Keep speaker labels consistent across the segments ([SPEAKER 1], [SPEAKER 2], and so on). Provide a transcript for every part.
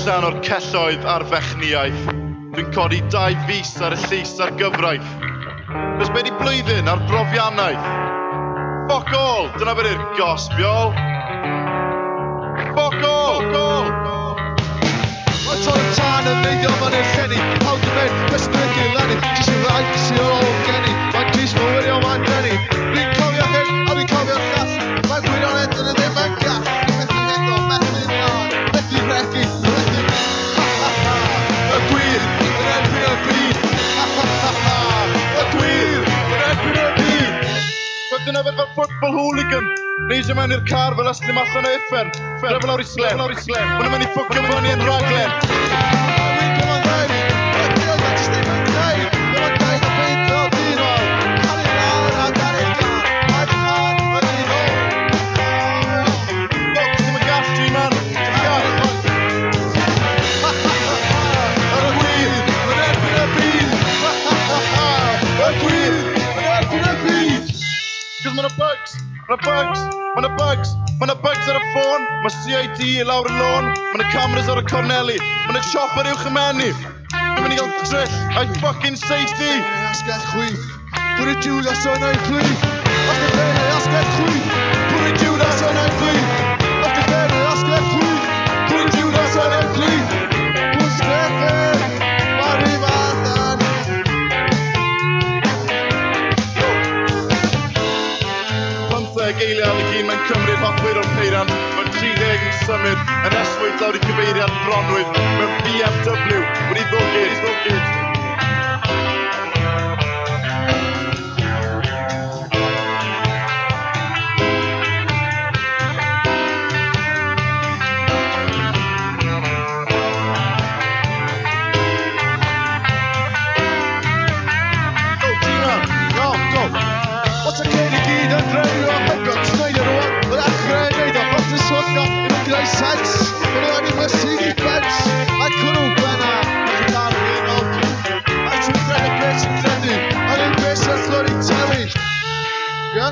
[SPEAKER 1] allan o'r celloedd a'r fechniaeth. Dwi'n codi 2 fis ar y llys a'r gyfraith. Fes be di blwyddyn ar brofiannaeth. Fuck all, dyna beth yw'r gosbiol. Fuck all, fuck all.
[SPEAKER 2] Mae'n torri tân yn neidio fan i'r llenni. Hawdd yn mynd, bysbryd i'r lenni. Jyst i'n rhaid sy'n ôl geni. Mae'n gris mae'n wirio mae'n deni. Fi'n cofio hyn, a fi'n cofio'r llall. Mae'n gwirionedd yn y ddim yn gall. Methu hendo, methu lan, methu regu, methu... Y gwir yn erbyn y byd. Y gwir yn erbyn y byd.
[SPEAKER 1] Roedd dyna fel football hooligan. Neidio mewn i'r car fel yslim allan o effer. Drefel lawr i slem. Maen nhw'n mynd i ffwcio fyny yn raglen.
[SPEAKER 2] Wy'n gyma'n dweud, y diolch at ysdim yn dweud. Dyma'n dweud o byd o dyn ôl. Cael ei lawr a gael ei gar. Mae'n car o dyn ôl.
[SPEAKER 1] Fuck, ddim yn gall, G-man. Ddim yn gall.
[SPEAKER 2] Yr y gwir yn erbyn y byd. Y gwir yn erbyn y byd.
[SPEAKER 1] Cos mae'n bugs. Mae'n bugs ar y ffôn. Mae CID lawr y lôn. Mae'n cameras ar y corneli. Mae'n chopper uwch y menu. Dwi'n mynd i gael trill a'i fucking safety.
[SPEAKER 2] Asgell chwith. Pwy Judas o'n ei plith. Os dy bene asgell chwith. Pwy Judas o'n ei plith. Os dy bene asgell chwith. Pwy Judas o'n ei plith. Pwy'n Steffan. Mae'r rhyw addan.
[SPEAKER 1] Geiliau al y gyn, mae'n cymryd hoffwyr o'r peiran. Mae'n 30 yn symud, yn eswyd lawr i cyfeiriad bronwydd. Mewn BMW, wedi ddogyd. Go, G-man!
[SPEAKER 2] Go! What's a Caerdydd gyd yn dreifio a hygon Snyder rwan? Mae'n achrau yn neud o bot y swyddo i nhw'n gwneud sens. Mae nhw wedi mysu i bens. Mae cwrw gwenna. Mae'n dar yn ôl. A ti'n credu beth sy'n credu. A ni'n beth sy'n llwyr i teli. Ie?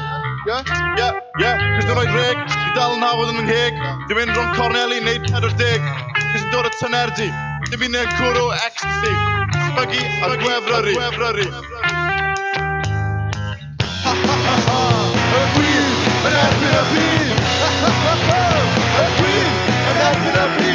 [SPEAKER 1] Cos dwi'n rhoi reg, di dal yn hawdd yn ngheg. Di mynd rhwng corneli, neud 40. Cos yn dod o tynerdi. Di fi'n neud cwrw ecstasy. Sbyggi a gwefryri.
[SPEAKER 2] Y gwir yn erbyn y byd. Y gwir yn erbyn y byd.